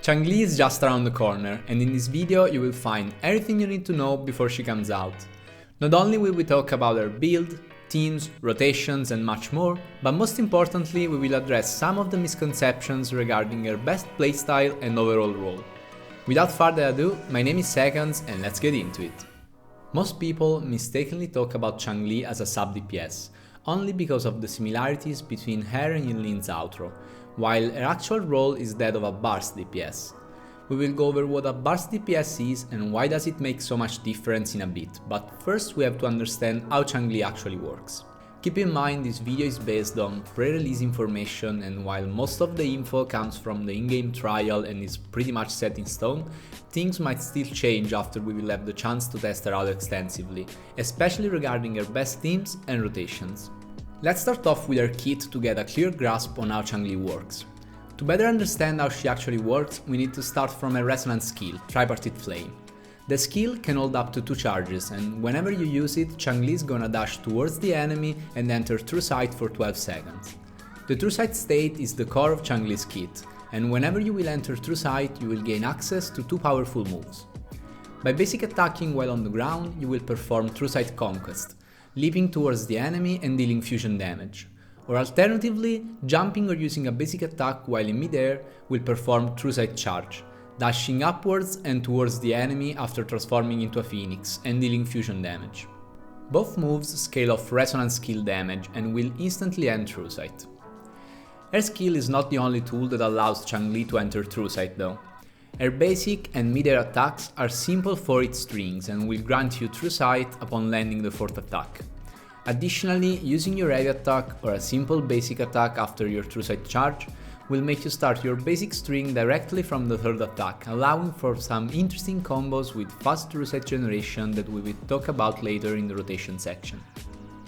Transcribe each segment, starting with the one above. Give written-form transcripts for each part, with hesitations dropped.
Changli is just around the corner, and in this video you will find everything you need to know before she comes out. Not only will we talk about her build, teams, rotations and much more, but most importantly we will address some of the misconceptions regarding her best playstyle and overall role. Without further ado, my name is Sequencies and let's get into it. Most people mistakenly talk about Changli as a sub DPS, only because of the similarities between her and Yinlin's outro, while her actual role is that of a burst DPS. We will go over what a burst DPS is and why does it make so much difference in a bit, but first we have to understand how Changli actually works. Keep in mind this video is based on pre-release information, and while most of the info comes from the in-game trial and is pretty much set in stone, things might still change after we will have the chance to test her out extensively, especially regarding her best teams and rotations. Let's start off with her kit to get a clear grasp on how Changli works. To better understand how she actually works, we need to start from her resonance skill, Tripartite Flame. The skill can hold up to 2 charges, and whenever you use it, Changli is gonna dash towards the enemy and enter True Sight for 12 seconds. The True Sight state is the core of Changli's kit, and whenever you will enter True Sight, you will gain access to 2 powerful moves. By basic attacking while on the ground, you will perform True Sight Conquest, leaping towards the enemy and dealing fusion damage. Or alternatively, jumping or using a basic attack while in midair will perform True Sight Charge, dashing upwards and towards the enemy after transforming into a phoenix and dealing fusion damage. Both moves scale off resonance skill damage and will instantly end True Sight. Her skill is not the only tool that allows Changli to enter True Sight though. Her basic and midair attacks are simple for its strings and will grant you True Sight upon landing the 4th attack. Additionally, using your heavy attack or a simple basic attack after your True Sight charge will make you start your basic string directly from the 3rd attack, allowing for some interesting combos with fast True Sight generation that we will talk about later in the rotation section.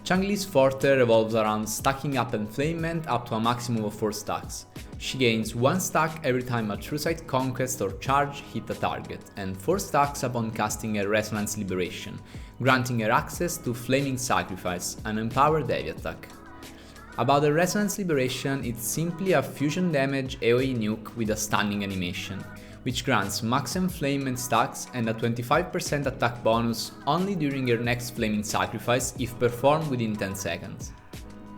Changli's forte revolves around stacking up enflamement up to a maximum of 4 stacks. She gains 1 stack every time a True Sight Conquest or Charge hit a target, and 4 stacks upon casting a Resonance Liberation, granting her access to Flaming Sacrifice, an empowered heavy attack. About the Resonance Liberation, it's simply a fusion damage AoE nuke with a stunning animation, which grants max enflamement stacks and a 25% attack bonus only during her next Flaming Sacrifice if performed within 10 seconds.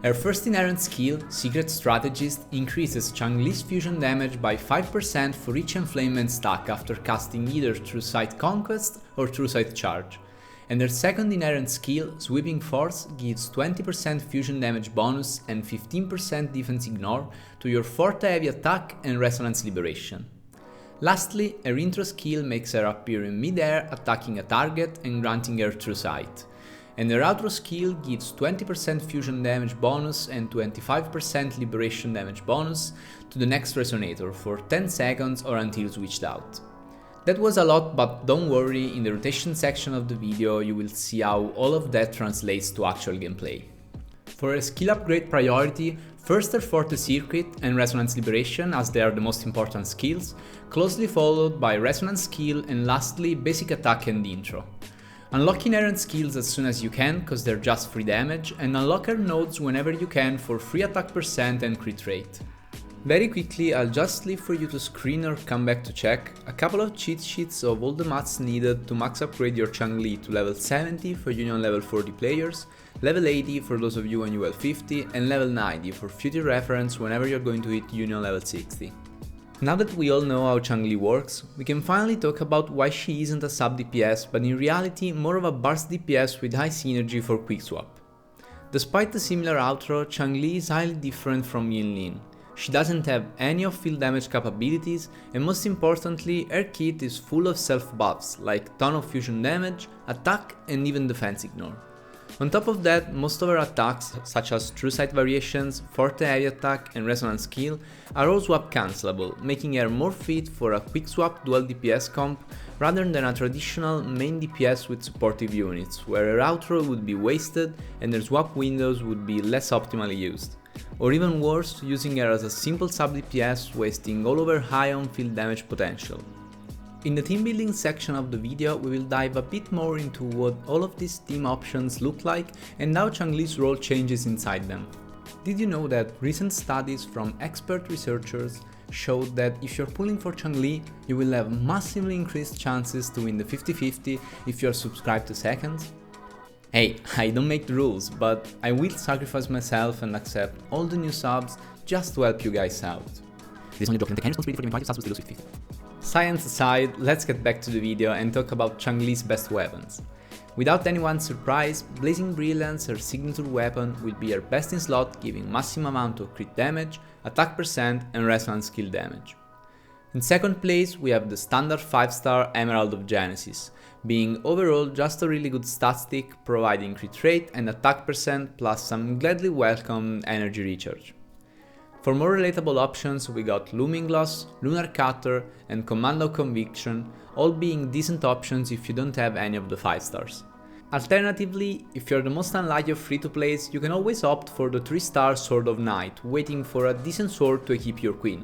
Her first inherent skill, Secret Strategist, increases Changli's fusion damage by 5% for each enflamement stack after casting either True Sight Conquest or True Sight Charge, and her second inherent skill, Sweeping Force, gives 20% fusion damage bonus and 15% defense ignore to your forte heavy attack and Resonance Liberation. Lastly, her intro skill makes her appear in midair attacking a target and granting her True Sight, and her outro skill gives 20% fusion damage bonus and 25% liberation damage bonus to the next resonator for 10 seconds or until switched out. That was a lot, but don't worry, in the rotation section of the video you will see how all of that translates to actual gameplay. For a skill upgrade priority, first her Forte Circuit and Resonance Liberation, as they are the most important skills, closely followed by Resonance skill and lastly Basic Attack and Intro. Unlock inherent skills as soon as you can, cause they're just free damage, and unlock her nodes whenever you can for free attack percent and crit rate. Very quickly, I'll just leave for you to screen or come back to check a couple of cheat sheets of all the mats needed to max upgrade your Changli to level 70 for Union level 40 players, level 80 for those of you on UL 50 and level 90 for future reference whenever you're going to hit Union level 60. Now that we all know how Changli works, we can finally talk about why she isn't a sub DPS but in reality more of a burst DPS with high synergy for quick swap. Despite the similar outro, Changli is highly different from Yinlin. She doesn't have any of field damage capabilities, and most importantly, her kit is full of self buffs like ton of fusion damage, attack and even defense ignore. On top of that, most of her attacks, such as True Sight variations, Forte heavy attack and Resonance skill, are all swap cancelable, making her more fit for a quick swap dual DPS comp rather than a traditional main DPS with supportive units, where her outro would be wasted and her swap windows would be less optimally used. Or even worse, using her as a simple sub DPS, wasting all of her high on field damage potential. In the team building section of the video, we will dive a bit more into what all of these team options look like and how Changli's role changes inside them. Did you know that recent studies from expert researchers showed that if you're pulling for Changli, you will have massively increased chances to win the 50-50 if you're subscribed to seconds? Hey, I don't make the rules, but I will sacrifice myself and accept all the new subs just to help you guys out. This only joke, and take any responsibility for the invited subs will still lose 50. Science aside, let's get back to the video and talk about Changli's best weapons. Without anyone's surprise, Blazing Brilliance, her signature weapon, will be her best in slot, giving massive amount of crit damage, attack percent and resonance skill damage. In second place we have the standard 5-star Emerald of Genesis, being overall just a really good stat stick, providing crit rate and attack percent plus some gladly welcome energy recharge. For more relatable options we got Looming Gloss, Lunar Cutter and Commando Conviction, all being decent options if you don't have any of the 5 stars. Alternatively, if you're the most unlucky of free-to-plays, you can always opt for the 3-star Sword of Night, waiting for a decent sword to equip your queen.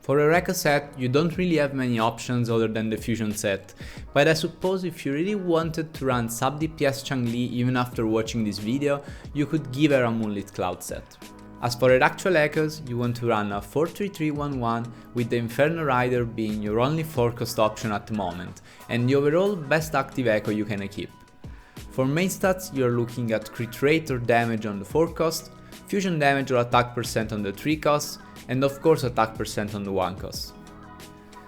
For a Rekka set, you don't really have many options other than the Fusion set, but I suppose if you really wanted to run sub-DPS Changli even after watching this video, you could give her a Moonlit Cloud set. As for her actual echoes, you want to run a 4-3-3-1-1 with the Inferno Rider being your only 4-cost option at the moment, and the overall best active echo you can equip. For main stats, you're looking at crit rate or damage on the 4-cost, fusion damage or attack percent on the 3-cost, and of course attack percent on the 1-cost.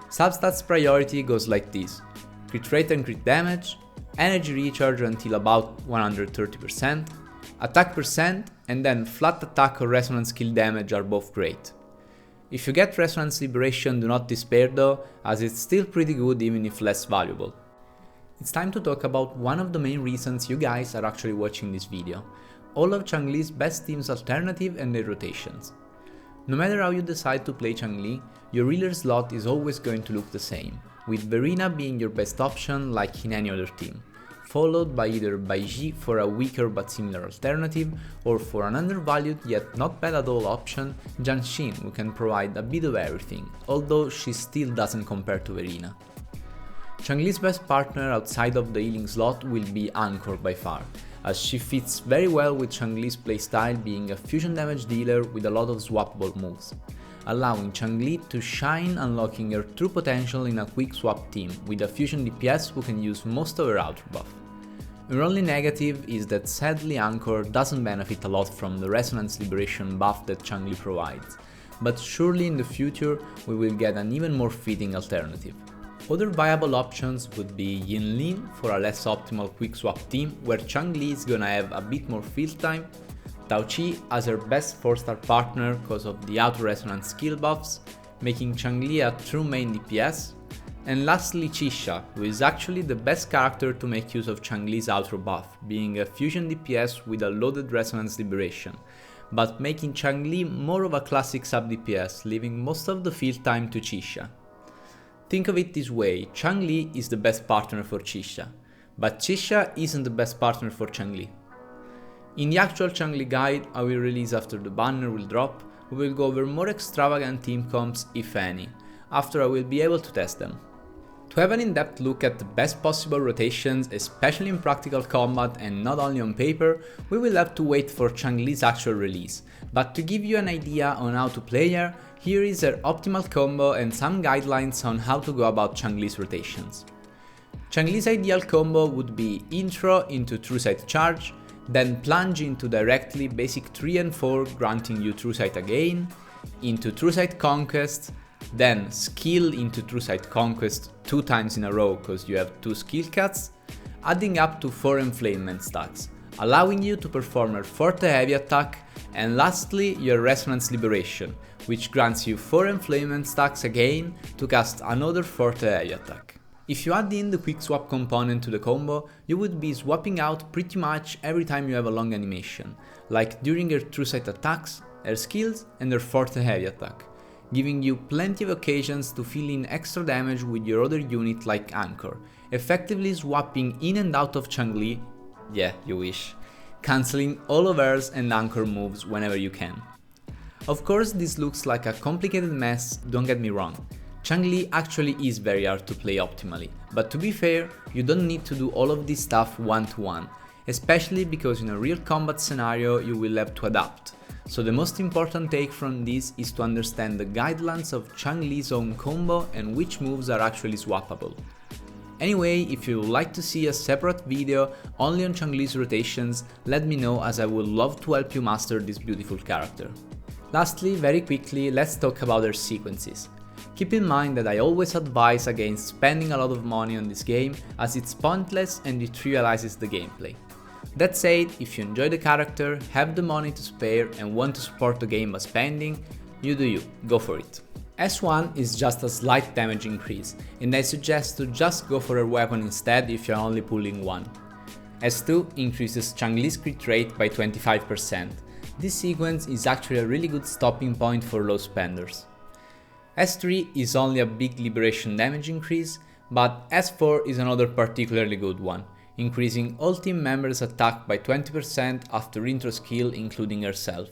Substats priority goes like this: crit rate and crit damage, energy recharge until about 130%, attack percent, and then flat attack or resonance skill damage are both great. If you get Resonance Liberation, do not despair though, as it's still pretty good even if less valuable. It's time to talk about one of the main reasons you guys are actually watching this video: all of Changli's best teams alternative and their rotations. No matter how you decide to play Changli, your healer slot is always going to look the same, with Verena being your best option like in any other team, followed by either Baiji for a weaker but similar alternative, or for an undervalued yet not bad at all option, Janshin, who can provide a bit of everything, although she still doesn't compare to Verena. Changli's best partner outside of the healing slot will be Anchor by far, as she fits very well with Changli's playstyle, being a fusion damage dealer with a lot of swappable moves, allowing Changli to shine, unlocking her true potential in a quick swap team with a fusion DPS who can use most of her outer buff. Her only negative is that sadly Anchor doesn't benefit a lot from the Resonance Liberation buff that Changli provides, but surely in the future we will get an even more fitting alternative. Other viable options would be Yinlin for a less optimal quick swap team where Changli is gonna have a bit more field time, Taoqi as her best 4-star partner because of the auto resonance skill buffs, making Changli a true main DPS, and lastly Chisha, who is actually the best character to make use of Changli's outro buff, being a fusion DPS with a loaded Resonance Liberation, but making Changli more of a classic sub DPS, leaving most of the field time to Chisha. Think of it this way: Changli is the best partner for Chisha, but Chisha isn't the best partner for Changli. In the actual Changli guide I will release after the banner will drop, we will go over more extravagant team comps, if any, after I will be able to test them. To have an in-depth look at the best possible rotations, especially in practical combat and not only on paper, we will have to wait for Changli's actual release, but to give you an idea on how to play her, here is her optimal combo and some guidelines on how to go about Changli's rotations. Changli's ideal combo would be intro into True Sight Charge, then plunge into directly basic 3 and 4 granting you True Sight again, into True Sight Conquest, then skill into True Sight Conquest 2 times in a row cause you have 2 skill cuts, adding up to 4 enflamement stacks, allowing you to perform her Forte Heavy attack, and lastly your Resonance Liberation, which grants you 4 enflamement stacks again to cast another Forte Heavy attack. If you add in the quick swap component to the combo, you would be swapping out pretty much every time you have a long animation, like during her True Sight attacks, her skills and her Forte Heavy attack, giving you plenty of occasions to fill in extra damage with your other unit like Anchor, effectively swapping in and out of Changli, yeah, you wish, cancelling all of hers and Anchor moves whenever you can. Of course this looks like a complicated mess, don't get me wrong. Changli actually is very hard to play optimally, but to be fair, you don't need to do all of this stuff one-to-one, especially because in a real combat scenario you will have to adapt, so the most important take from this is to understand the guidelines of Changli's own combo and which moves are actually swappable. Anyway, if you would like to see a separate video only on Changli's rotations, let me know, as I would love to help you master this beautiful character. Lastly, very quickly, let's talk about her sequences. Keep in mind that I always advise against spending a lot of money on this game, as it's pointless and it trivializes the gameplay. That said, if you enjoy the character, have the money to spare and want to support the game by spending, you do you, go for it. S1 is just a slight damage increase, and I suggest to just go for her weapon instead if you're only pulling one. S2 increases Changli's crit rate by 25%. This sequence is actually a really good stopping point for low spenders. S3 is only a big liberation damage increase, but S4 is another particularly good one, increasing all team members' attack by 20% after intro skill including herself.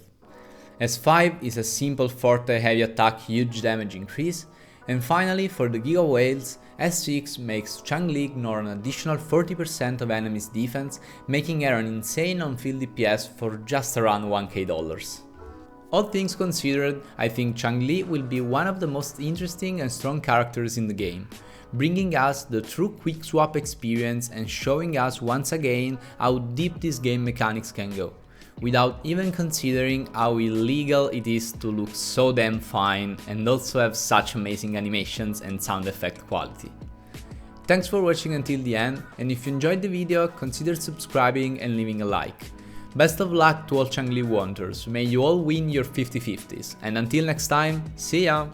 S5 is a simple forte heavy attack huge damage increase, and finally for the Giga Whales, S6 makes Changli ignore an additional 40% of enemies' defense, making her an insane on-field DPS for just around $1k. All things considered, I think Changli will be one of the most interesting and strong characters in the game, bringing us the true quick swap experience and showing us once again how deep these game mechanics can go, without even considering how illegal it is to look so damn fine and also have such amazing animations and sound effect quality. Thanks for watching until the end, and if you enjoyed the video, consider subscribing and leaving a like. Best of luck to all Changli Wonders, may you all win your 50/50s, and until next time, see ya!